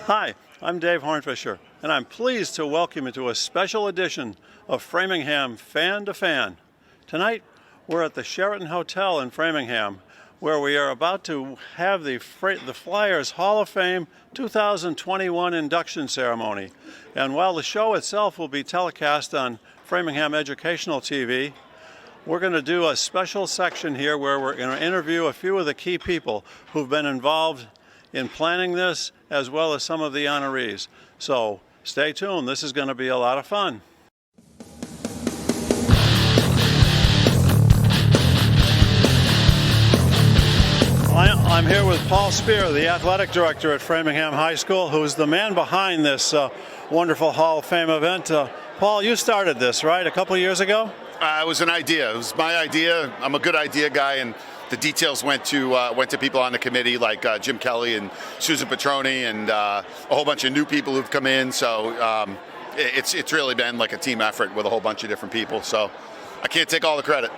Hi, I'm Dave Horfischer, and I'm pleased to welcome you to a special edition of Framingham Fan to Fan. Tonight, we're at the Sheraton Hotel in Framingham, where we are about to have the Flyers Hall of Fame 2021 induction ceremony. And while the show itself will be telecast on Framingham Educational TV, we're going to do a special section here where we're going to interview a few of the key people who've been involved in planning this, as well as some of the honorees. So stay tuned, this is going to be a lot of fun. I'm here with Paul Spear, the athletic director at Framingham High School, who's the man behind this wonderful Hall of Fame event. Paul, you started this, right, a couple of years ago? It was an idea. It was my idea. I'm a good idea guy, and the details went to people on the committee like Jim Kelly and Susan Petroni and a whole bunch of new people who've come in. So it's really been like a team effort with a whole bunch of different people. So I can't take all the credit.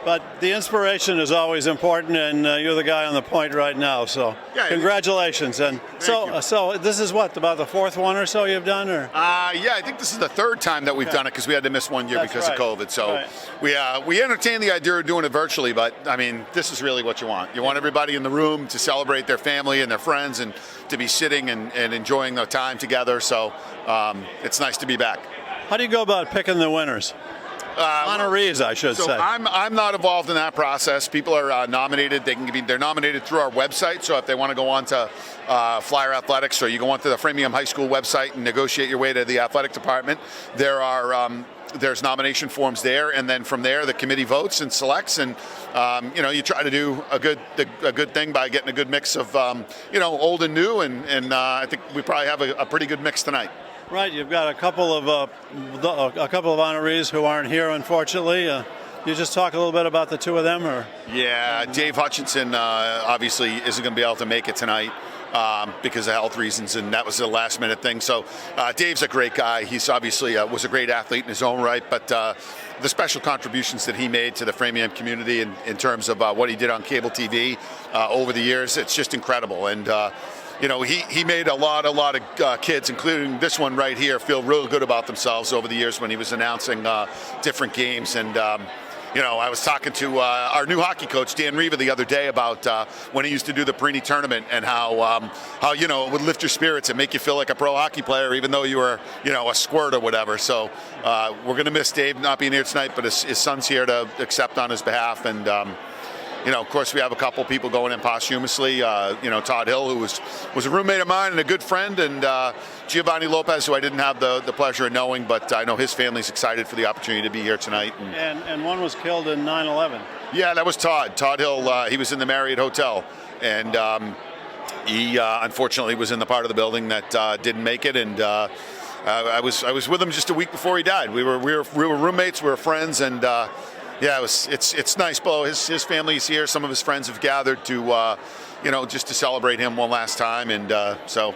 But the inspiration is always important, and you're the guy on the point right now. So yeah, congratulations. And so this is what, about the fourth one or so you've done, or? Yeah, I think this is the third time that we've done it because we had to miss 1 year because of COVID. So we entertained the idea of doing it virtually, but I mean, this is really what you want. You want everybody in the room to celebrate their family and their friends, and to be sitting and enjoying the time together. So it's nice to be back. How do you go about picking the winners? Honorees, I should say. I'm not involved in that process. People are nominated. They're nominated through our website. So if they want to go on to Flyer Athletics, or you go onto the Framingham High School website and negotiate your way to the athletic department, there's nomination forms there, and then from there the committee votes and selects, and you try to do a good thing by getting a good mix of old and new, and I think we probably have a pretty good mix tonight. Right, you've got a couple of honorees who aren't here, unfortunately. You just talk a little bit about the two of them, or? Yeah, Dave Hutchinson obviously isn't going to be able to make it tonight because of health reasons, and that was a last-minute thing. So Dave's a great guy. He's obviously was a great athlete in his own right, but the special contributions that he made to the Framingham community in terms of what he did on cable TV over the years, it's just incredible. And he made a lot of kids, including this one right here, feel real good about themselves over the years when he was announcing different games. And I was talking to our new hockey coach, Dan Riva, the other day about when he used to do the Perini tournament, and how it would lift your spirits and make you feel like a pro hockey player, even though you were a squirt or whatever. So we're going to miss Dave not being here tonight, but his son's here to accept on his behalf. And of course, we have a couple people going in posthumously. Todd Hill, who was a roommate of mine and a good friend, and Giovanni Lopez, who I didn't have the pleasure of knowing, but I know his family's excited for the opportunity to be here tonight. And one was killed in 9/11. Yeah, that was Todd. Todd Hill. He was in the Marriott Hotel, and he unfortunately was in the part of the building that didn't make it. And I was with him just a week before he died. We were roommates. We were friends, and. Yeah, it's nice, Bo. His family's here. Some of his friends have gathered to, just to celebrate him one last time, and so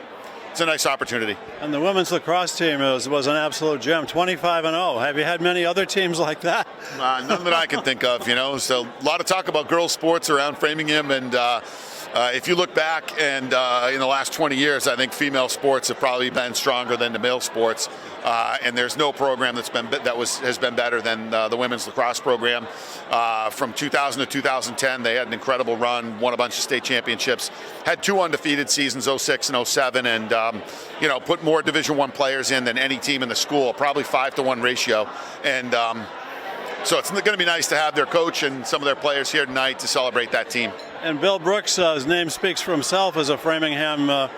it's a nice opportunity. And the women's lacrosse team was an absolute gem, 25-0. Have you had many other teams like that? None that I can think of. So a lot of talk about girls' sports around Framingham, and if you look back and in the last 20 years, I think female sports have probably been stronger than the male sports. And there's no program has been better than the women's lacrosse program. From 2000 to 2010, they had an incredible run, won a bunch of state championships, had 2 undefeated seasons, 06 and 07, and put more Division I players in than any team in the school, probably 5-to-1 ratio. And so it's going to be nice to have their coach and some of their players here tonight to celebrate that team. And Bill Brooks, his name speaks for himself as a Framingham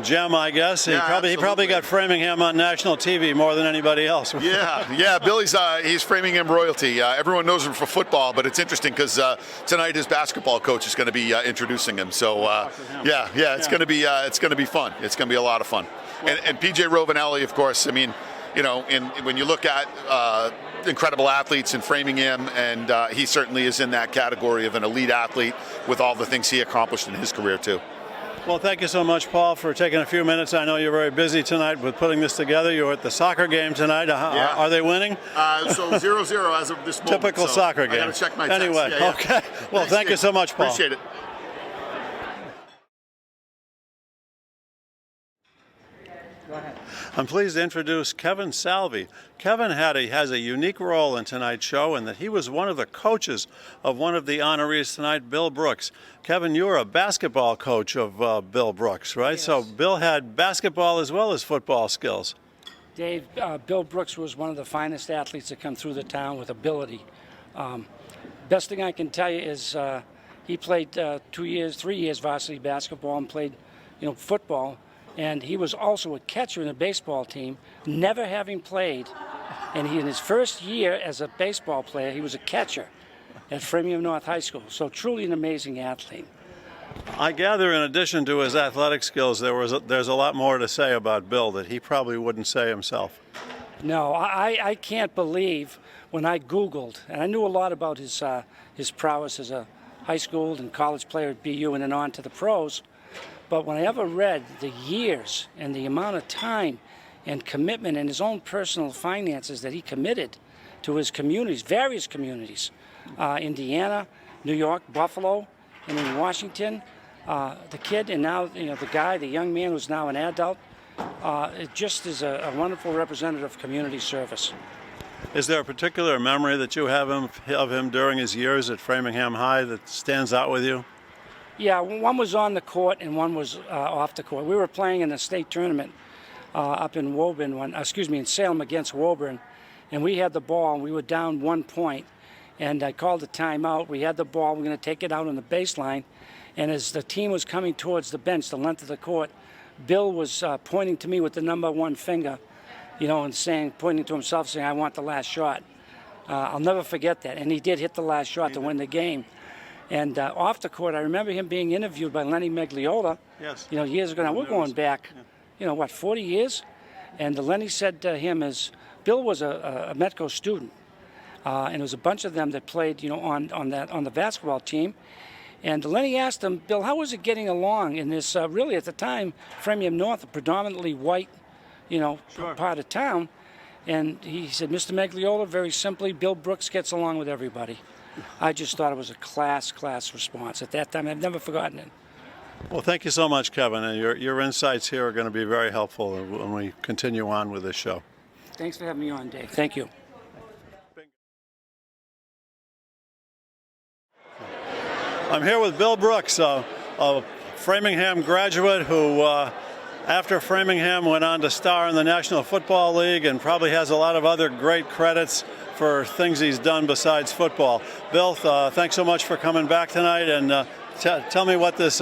gem, I guess. He probably got Framingham on national TV more than anybody else. Yeah. He's Framingham royalty. Everyone knows him for football, but it's interesting because tonight his basketball coach is going to be introducing him. So it's going to be fun. It's going to be a lot of fun. And PJ Rovinelli, of course. I mean, when you look at incredible athletes in Framingham, and he certainly is in that category of an elite athlete with all the things he accomplished in his career too. Well, thank you so much, Paul, for taking a few minutes. I know you're very busy tonight with putting this together. You were at the soccer game tonight. Are they winning? So 0-0 as of this moment. Typical soccer game. I got to check my text. Anyway, okay. Well, thank you so much, Paul. Appreciate it. Go ahead. I'm pleased to introduce Kevin Salvi. Kevin has a unique role in tonight's show in that he was one of the coaches of one of the honorees tonight, Bill Brooks. Kevin, you were a basketball coach of Bill Brooks, right? Yes. So Bill had basketball as well as football skills. Dave, Bill Brooks was one of the finest athletes that come through the town with ability. Best thing I can tell you is he played 3 years varsity basketball and played, football. And he was also a catcher in the baseball team, never having played. And in his first year as a baseball player, he was a catcher at Framingham North High School. So truly an amazing athlete. I gather in addition to his athletic skills, there's a lot more to say about Bill that he probably wouldn't say himself. No, I can't believe when I Googled, and I knew a lot about his prowess as a high school and college player at BU and then on to the pros. But when I ever read the years and the amount of time and commitment and his own personal finances that he committed to his communities, various communities, Indiana, New York, Buffalo, and in Washington, the kid and now the young man who's now an adult, it just is a wonderful representative of community service. Is there a particular memory that you have of him during his years at Framingham High that stands out with you? Yeah, one was on the court and one was off the court. We were playing in a state tournament up in in Salem against Woburn, and we had the ball and we were down 1 point. And I called a timeout. We had the ball. We're going to take it out on the baseline. And as the team was coming towards the bench, the length of the court, Bill was pointing to me with the number one finger, and pointing to himself, saying, "I want the last shot." I'll never forget that. And he did hit the last shot to win the game. And off the court, I remember him being interviewed by Lenny Magliola, Yes. Years ago. Now, we're going back, 40 years? And Lenny said to him, Bill was a Metco student, and there was a bunch of them that played, on the basketball team. And Lenny asked him, Bill, how was it getting along in this, really at the time, Framingham North, a predominantly white, Sure. part of town? And he said, Mr. Magliola, very simply, Bill Brooks gets along with everybody. I just thought it was a class response at that time. I've never forgotten it. Well, thank you so much, Kevin, and your insights here are going to be very helpful when we continue on with this show. Thanks for having me on, Dave. Thank you. I'm here with Bill Brooks, a Framingham graduate who, after Framingham, went on to star in the National Football League and probably has a lot of other great credits for things he's done besides football. Bill, thanks so much for coming back tonight, and tell me what this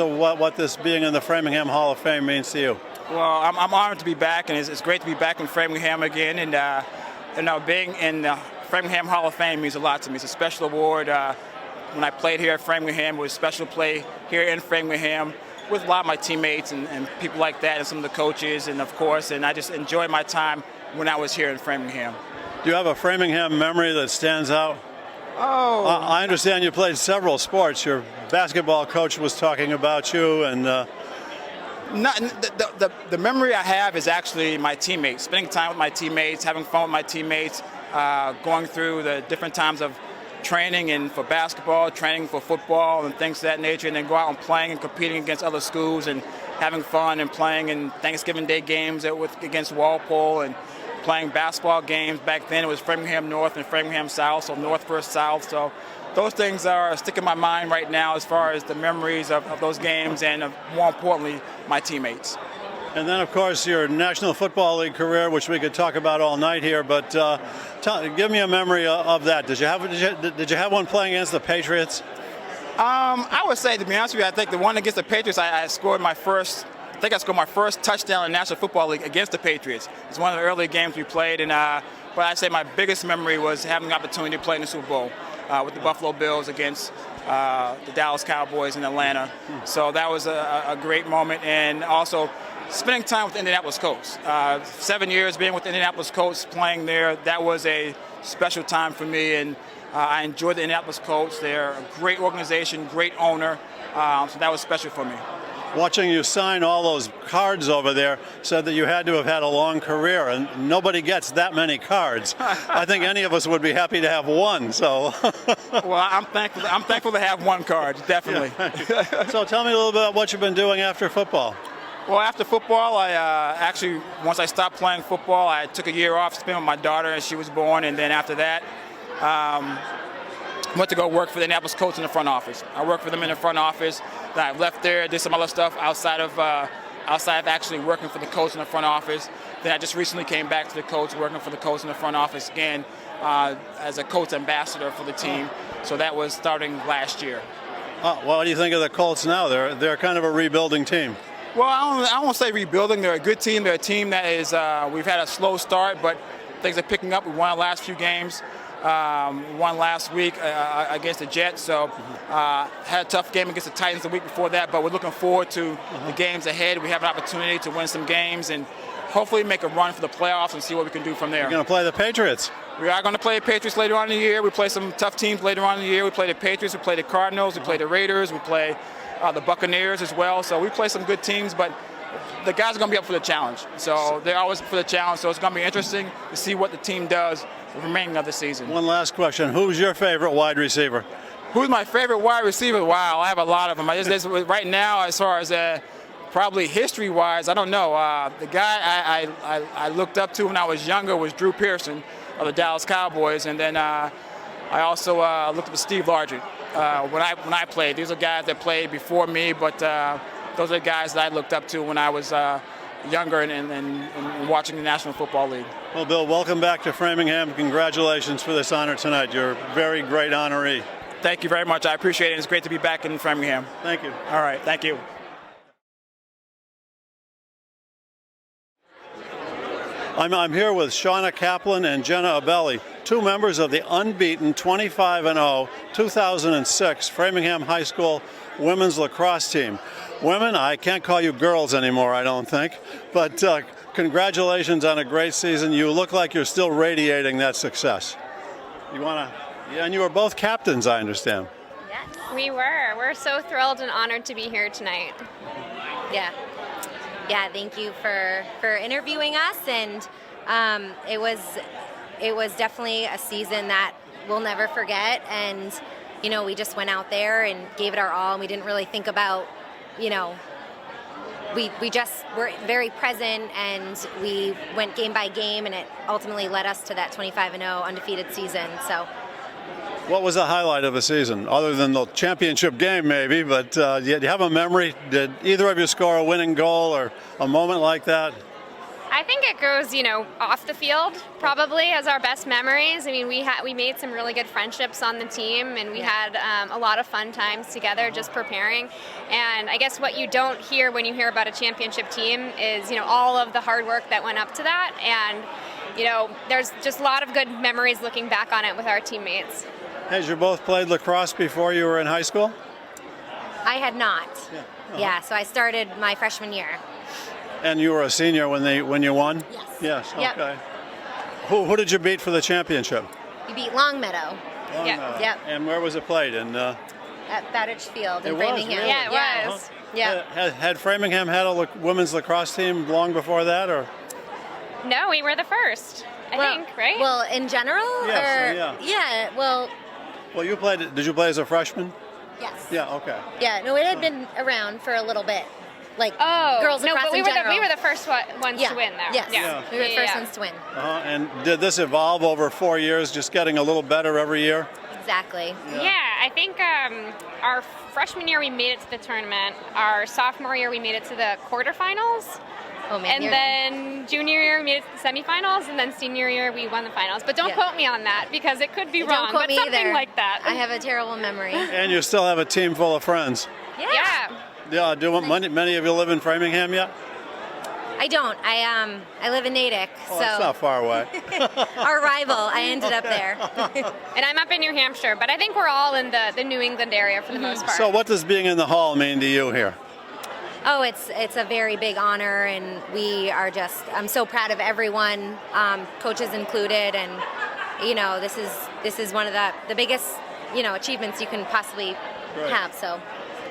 being in the Framingham Hall of Fame means to you. Well, I'm honored to be back, and it's great to be back in Framingham again. And being in the Framingham Hall of Fame means a lot to me. It's a special award. When I played here at Framingham, it was a special play here in Framingham with a lot of my teammates and people like that, and some of the coaches, and I just enjoyed my time when I was here in Framingham. Do you have a Framingham memory that stands out? Oh. I understand you played several sports. Your basketball coach was talking about you, and the memory I have is actually my teammates, spending time with my teammates, having fun with my teammates, going through the different times of training and for basketball, training for football and things of that nature, and then go out and playing and competing against other schools and having fun and playing in Thanksgiving Day games against Walpole and playing basketball games. Back then it was Framingham North and Framingham South, so North versus South. So those things are sticking in my mind right now as far as the memories of those games and more importantly, my teammates. And then, of course, your National Football League career, which we could talk about all night here. But give me a memory of that. Did you have one playing against the Patriots? I would say, to be honest with you, I think the one against the Patriots, I scored my first touchdown in the National Football League against the Patriots. It's one of the early games we played, but I'd say my biggest memory was having the opportunity to play in the Super Bowl with the Buffalo Bills against the Dallas Cowboys in Atlanta. So that was a great moment, and also spending time with the Indianapolis Colts. 7 years being with the Indianapolis Colts, playing there, that was a special time for me, and I enjoyed the Indianapolis Colts. They're a great organization, great owner, so that was special for me. Watching you sign all those cards over there said that you had to have had a long career, and nobody gets that many cards. I think any of us would be happy to have one. So, well, I'm thankful to have one card, definitely. Yeah. So tell me a little bit about what you've been doing after football. Well, after football, I actually, once I stopped playing football, I took a year off to spend with my daughter as she was born, and then after that, went to go work for the Indianapolis Colts in the front office. I worked for them in the front office. Then I left there, did some other stuff outside of actually working for the Colts in the front office. Then I just recently came back to the Colts, working for the Colts in the front office again as a Colts ambassador for the team. So that was starting last year. Well, what do you think of the Colts now? They're kind of a rebuilding team. Well, I don't want to say rebuilding. They're a good team. They're a team that is, we've had a slow start, but things are picking up. We won the last few games. Won last week against the Jets, so had a tough game against the Titans the week before that, but we're looking forward to the games ahead. We have an opportunity to win some games and hopefully make a run for the playoffs and see what we can do from there. You're going to play the Patriots. We are going to play the Patriots later on in the year. We play some tough teams later on in the year. We play the Patriots, we play the Cardinals, we play the Raiders, we play the Buccaneers as well. So we play some good teams, but the guys are going to be up for the challenge. So they're always up for the challenge. So it's going to be interesting to see what the team does the remaining of the season. One last question. Who's your favorite wide receiver? Who's my favorite wide receiver? Wow, I have a lot of them. Right now, as far as probably history-wise, I don't know. The guy I looked up to when I was younger was Drew Pearson of the Dallas Cowboys, and then I also looked up to Steve Largent when I played. These are guys that played before me, but those are the guys that I looked up to when I was younger and watching the National Football League. Well, Bill, welcome back to Framingham. Congratulations for this honor tonight. You're a very great honoree. Thank you very much. I appreciate it. It's great to be back in Framingham. Thank you. All right. Thank you. I'm here with Shauna Kaplan and Jenna Abelli, two members of the unbeaten 25-0 2006 Framingham High School women's lacrosse team. Women, I can't call you girls anymore, I don't think, but congratulations on a great season. You look like you're still radiating that success. And you were both captains, I understand. Yes, we were. We're so thrilled and honored to be here tonight. Yeah, thank you for interviewing us, and it was definitely a season that we'll never forget. And we just went out there and gave it our all, and we didn't really think about, we just were very present, and we went game by game, and it ultimately led us to that 25-0 undefeated season. So. What was the highlight of the season, other than the championship game maybe, but do you have a memory? Did either of you score a winning goal or a moment like that? I think it goes, off the field probably as our best memories. I mean, we made some really good friendships on the team, and we had a lot of fun times together just preparing. And I guess what you don't hear when you hear about a championship team is, all of the hard work that went up to that. And, there's just a lot of good memories looking back on it with our teammates. Had you both played lacrosse before you were in high school? I had not. Yeah, so I started my freshman year. And you were a senior when you won? Yes. Yes, okay. Yep. Who did you beat for the championship? We beat Longmeadow. Yep. And where was it played? At Battage Field in It was, Framingham. really? Yeah, it was. Yeah. Had Framingham had a women's lacrosse team long before that, or? No, we were the first, I think, right? Well, in general? Yes, Yeah, well... Well, did you play as a freshman? Yes. Yeah, okay. Yeah, no, it had been around for a little bit. Like, Oh, girls no, lacrosse but we in were general. we were the first ones to win, though. Yes, Yeah. we were the first ones to win. And did this evolve over 4 years, just getting a little better every year? Exactly. Yeah, I think our freshman year we made it to the tournament. Our sophomore year we made it to the quarterfinals. Oh, man, And then junior year we made it to the semifinals, and then senior year we won the finals. But don't quote me on that because it could be Don't wrong. quote But me something either. like that. I have a terrible memory. And you still have a team full of friends. Yeah. Yeah, many of you live in Framingham yet? I don't. I live in Natick, Oh, it's not far away. our rival. I ended up there. And I'm up in New Hampshire, but I think we're all in the New England area for the most part. So what does being in the hall mean to you here? Oh, it's a very big honor, and I'm so proud of everyone, coaches included, and this is one of the biggest achievements you can possibly have. So.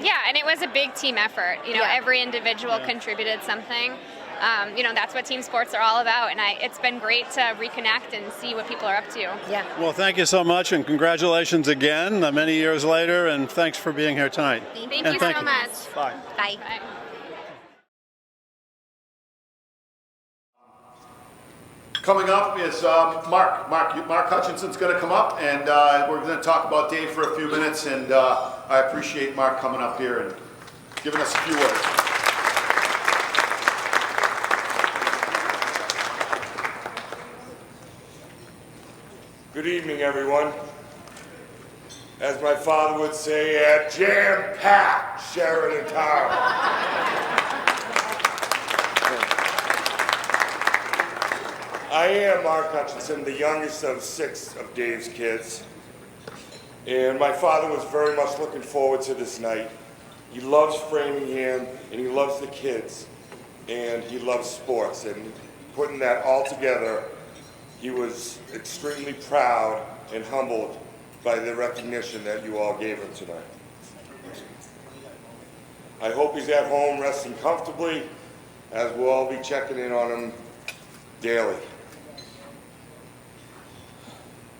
Yeah, and it was a big team effort. Yeah. Every individual contributed something. That's what team sports are all about, and it's been great to reconnect and see what people are up to. Yeah. Well, thank you so much, and congratulations again, many years later, and thanks for being here tonight. Thank you so much. Bye. Bye. Bye. Coming up is Mark Hutchinson's going to come up, and we're going to talk about Dave for a few minutes, and I appreciate Mark coming up here and giving us a few words. Good evening, everyone. As my father would say, a jam-packed Sheridan Town. I am Mark Hutchinson, the youngest of 6 of Dave's kids. And my father was very much looking forward to this night. He loves Framingham, and he loves the kids, and he loves sports. And putting that all together, he was extremely proud and humbled by the recognition that you all gave him tonight. I hope he's at home resting comfortably, as we'll all be checking in on him daily.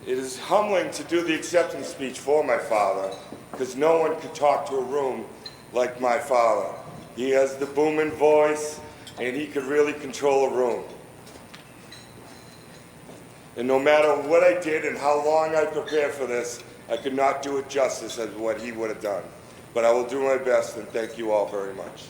It is humbling to do the acceptance speech for my father, because no one could talk to a room like my father. He has the booming voice, and he could really control a room. And no matter what I did and how long I prepared for this, I could not do it justice as what he would have done. But I will do my best, and thank you all very much.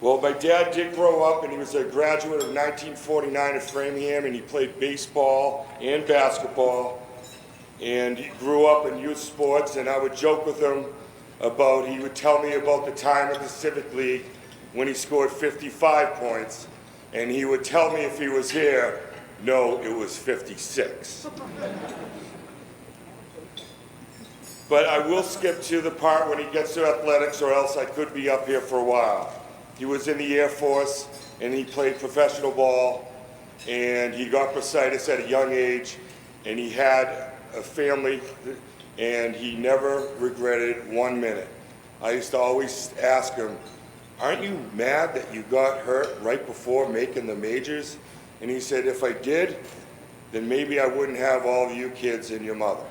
Well, my dad did grow up, and he was a graduate of 1949 at Framingham, and he played baseball and basketball. And he grew up in youth sports, and I would joke with him about, he would tell me about the time at the Civic League when he scored 55 points, and he would tell me if he was here, no, it was 56. But I will skip to the part when he gets to athletics, or else I could be up here for a while. He was in the Air Force, and he played professional ball, and he got bursitis at a young age, and he had a family, and he never regretted 1 minute. I used to always ask him, aren't you mad that you got hurt right before making the majors? And he said, if I did, then maybe I wouldn't have all of you kids and your mother.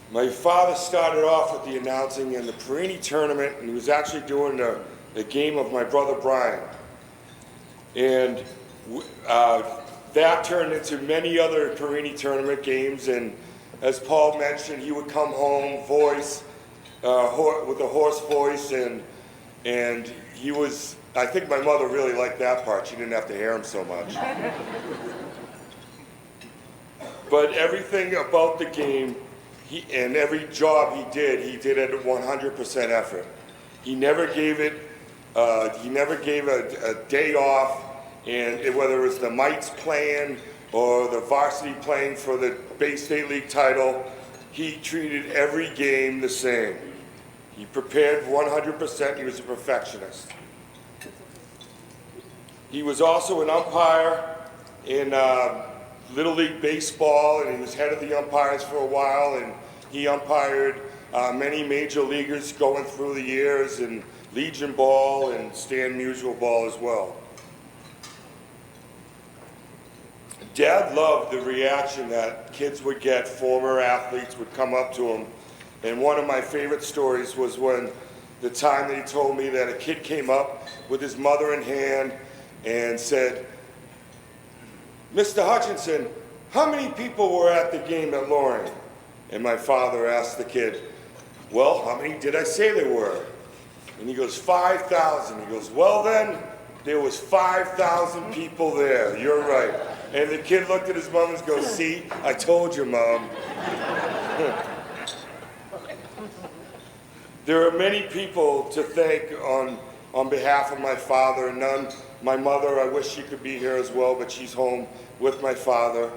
My father started off with the announcing in the Perini tournament, and he was actually doing the game of my brother Brian. And that turned into many other Perini tournament games, and as Paul mentioned, he would come home with a hoarse voice, and he was, I think my mother really liked that part. She didn't have to hear him so much. But everything about the game, and every job he did it at 100% effort. He never gave it, a day off, and whether it was the Mites playing or the varsity playing for the Bay State League title, he treated every game the same. He prepared 100%, he was a perfectionist. He was also an umpire in Little League Baseball, and he was head of the umpires for a while, and he umpired many major leaguers going through the years, and Legion Ball and Stan Musial Ball as well. Dad loved the reaction that kids would get, former athletes would come up to him. And one of my favorite stories was when the time that he told me that a kid came up with his mother in hand and said, Mr. Hutchinson, how many people were at the game at Loring? And my father asked the kid, well, how many did I say there were? And he goes, 5,000. He goes, well then, there was 5,000 people there. You're right. And the kid looked at his mom and goes, see, I told you, Mom. There are many people to thank on behalf of my father, and none. My mother, I wish she could be here as well, but she's home with my father.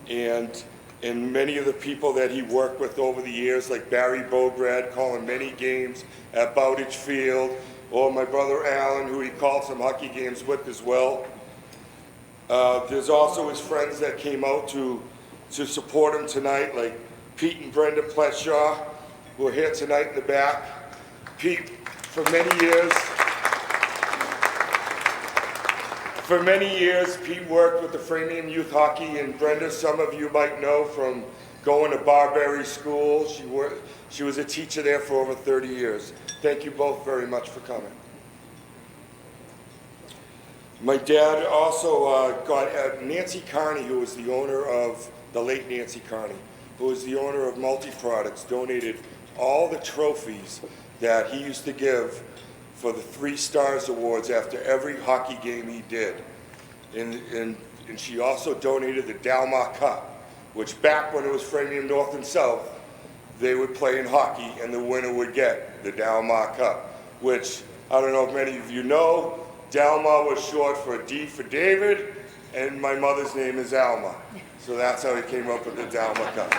And many of the people that he worked with over the years, like Barry Bograd, calling many games at Bowditch Field, or my brother Alan, who he called some hockey games with as well. There's also his friends that came out to support him tonight, like Pete and Brenda Pletshaw, who are here tonight in the back. Pete, for many years, Pete worked with the Framingham Youth Hockey, and Brenda, some of you might know from going to Barberry School. She was a teacher there for over 30 years. Thank you both very much for coming. My dad also got Nancy Carney, who was the owner of the late Nancy Carney, who was the owner of Multi-Products, donated all the trophies that he used to give for the 3 Stars Awards after every hockey game he did. And she also donated the Dalmar Cup, which back when it was Framingham North and South, they would play in hockey and the winner would get the Dalmar Cup, which I don't know if many of you know, Dalmar was short for D for David, and my mother's name is Alma. So that's how he came up with the Dalmar Cup.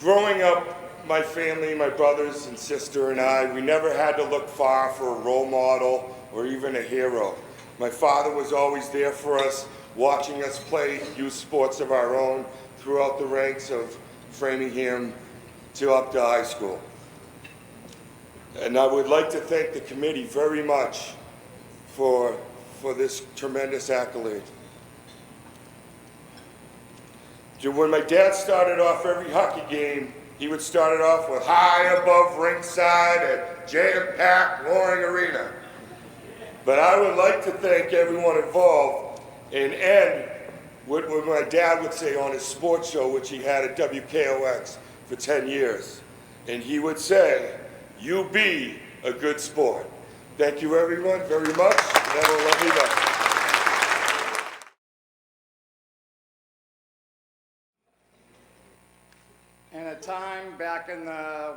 Growing up, my family, my brothers and sister and I, we never had to look far for a role model or even a hero. My father was always there for us, watching us play youth sports of our own throughout the ranks of Framingham to up to high school. And I would like to thank the committee very much for this tremendous accolade. When my dad started off every hockey game, he would start it off with high above ringside at jam-packed roaring arena. But I would like to thank everyone involved and end with what my dad would say on his sports show, which he had at WKOX for 10 years. And he would say, "You be a good sport." Thank you everyone very much, and have a lovely day. In a time back in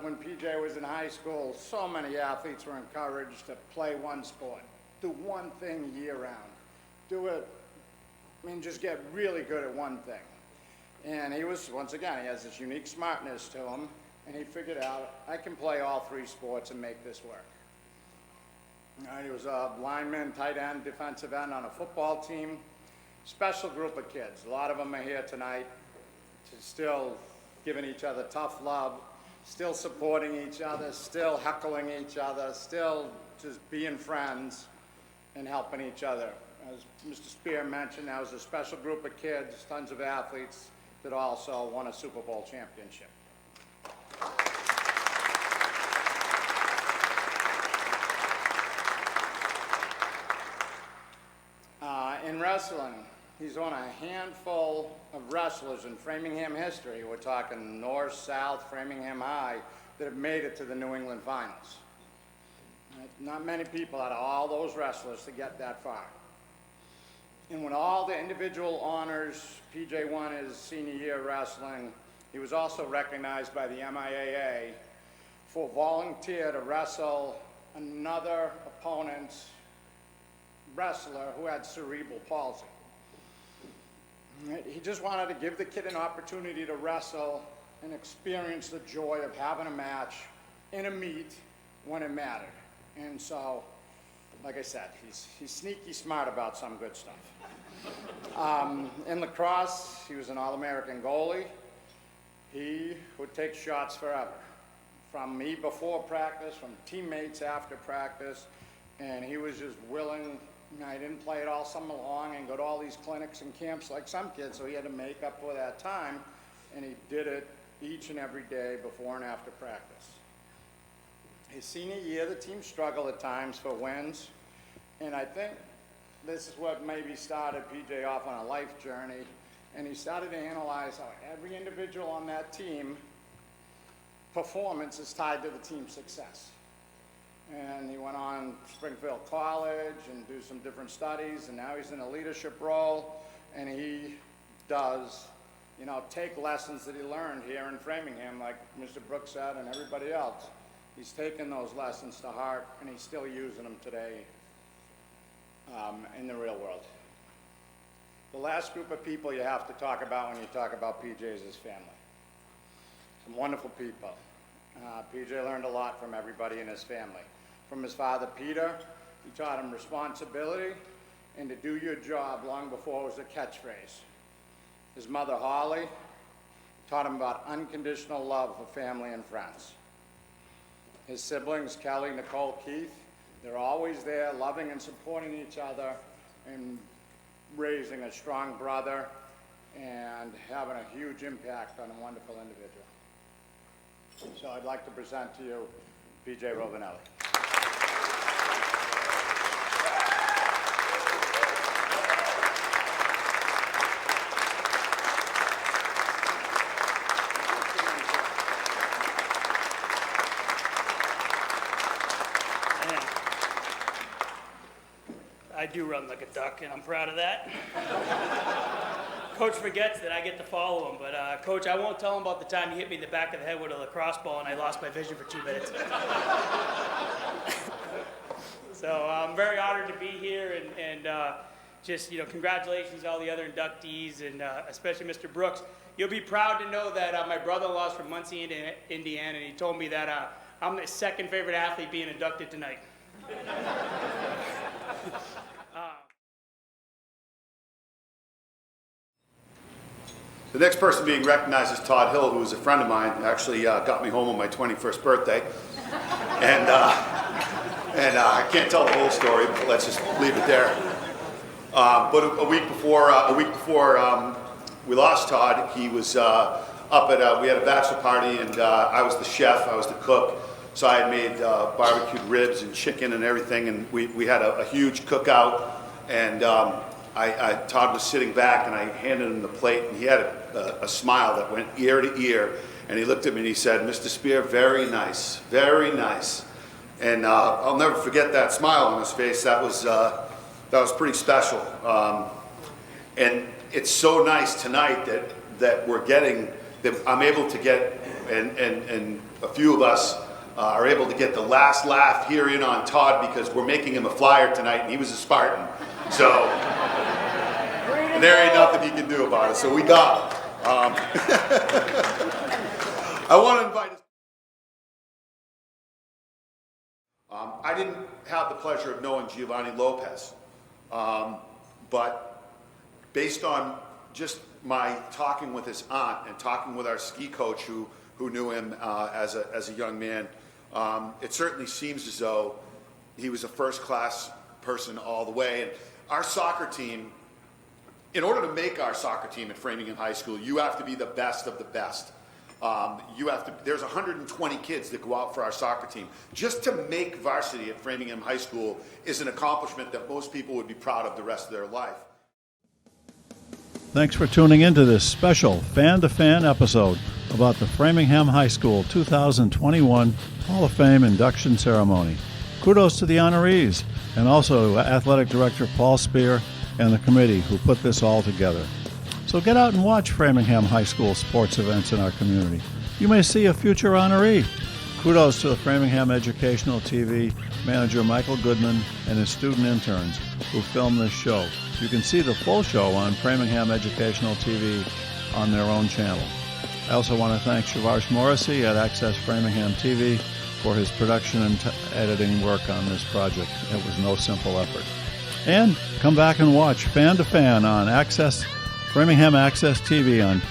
when PJ was in high school, so many athletes were encouraged to play one sport, do one thing year round, do it, just get really good at one thing. And he was, once again, he has this unique smartness to him, and he figured out, I can play all 3 sports and make this work. He was a lineman, tight end, defensive end on a football team. Special group of kids. A lot of them are here tonight, still giving each other tough love, still supporting each other, still heckling each other, still just being friends and helping each other. As Mr. Spear mentioned, that was a special group of kids, tons of athletes that also won a Super Bowl championship. In wrestling, he's on a handful of wrestlers in Framingham history. We're talking North, South, Framingham High, that have made it to the New England Finals. Not many people out of all those wrestlers to get that far. And with all the individual honors PJ won his senior year wrestling, he was also recognized by the MIAA for volunteer to wrestle another opponent's wrestler who had cerebral palsy. He just wanted to give the kid an opportunity to wrestle and experience the joy of having a match in a meet when it mattered. And so, like I said, he's sneaky smart about some good stuff. In lacrosse, he was an All-American goalie. He would take shots forever. From me before practice, from teammates after practice, and he was just willing. I didn't play it all summer long and go to all these clinics and camps like some kids, so he had to make up for that time, and he did it each and every day before and after practice. His senior year, the team struggled at times for wins, and I think this is what maybe started PJ off on a life journey, and he started to analyze how every individual on that team performance is tied to the team's success. And he went on Springfield College and do some different studies, and now he's in a leadership role, and he does, take lessons that he learned here in Framingham, like Mr. Brooks said, and everybody else. He's taken those lessons to heart, and he's still using them today in the real world. The last group of people you have to talk about when you talk about PJ is his family. Some wonderful people. PJ learned a lot from everybody in his family. From his father, Peter, he taught him responsibility and to do your job long before it was a catchphrase. His mother, Holly, taught him about unconditional love for family and friends. His siblings, Kelly, Nicole, Keith, they're always there, loving and supporting each other and raising a strong brother and having a huge impact on a wonderful individual. So I'd like to present to you P.J. Rovinelli. I do run like a duck, and I'm proud of that. Coach forgets that I get to follow him, but Coach, I won't tell him about the time you hit me in the back of the head with a lacrosse ball and I lost my vision for 2 minutes. So I'm very honored to be here, and just, congratulations to all the other inductees, and especially Mr. Brooks. You'll be proud to know that my brother-in-law is from Muncie, Indiana, and he told me that I'm the second favorite athlete being inducted tonight. The next person being recognized is Todd Hill, who is a friend of mine. Actually got me home on my 21st birthday. And I can't tell the whole story, but let's just leave it there. But a week before we lost Todd, he was up at, we had a bachelor party, and I was the chef, I was the cook. So I had made barbecued ribs and chicken and everything, and we had a huge cookout, and Todd was sitting back, and I handed him the plate, and he had a smile that went ear to ear, and he looked at me and he said, "Mr. Spear, very nice, very nice." And I'll never forget that smile on his face. That was pretty special. And it's so nice tonight that we're getting, that I'm able to get, and a few of us are able to get the last laugh here in on Todd, because we're making him a Flyer tonight, and he was a Spartan. So there ain't nothing he can do about it. So we got him. I want to invite us. I didn't have the pleasure of knowing Giovanni Lopez, but based on just my talking with his aunt and talking with our ski coach who knew him as a young man, it certainly seems as though he was a first-class person all the way. And our soccer team, in order to make our soccer team at Framingham High School, you have to be the best of the best. There's 120 kids that go out for our soccer team. Just to make varsity at Framingham High School is an accomplishment that most people would be proud of the rest of their life. Thanks for tuning into this special fan-to-fan episode about the Framingham High School 2021 Hall of Fame induction ceremony. Kudos to the honorees, and also to Athletic Director Paul Spear and the committee who put this all together. So get out and watch Framingham High School sports events in our community. You may see a future honoree. Kudos to the Framingham Educational TV manager Michael Goodman and his student interns who filmed this show. You can see the full show on Framingham Educational TV on their own channel. I also want to thank Shavash Morrissey at Access Framingham TV for his production and editing work on this project. It was no simple effort. And come back and watch Fan to Fan on Framingham Access TV on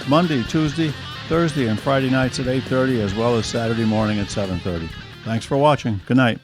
Monday, Tuesday, Thursday, and Friday nights at 8:30, as well as Saturday morning at 7:30. Thanks for watching. Good night.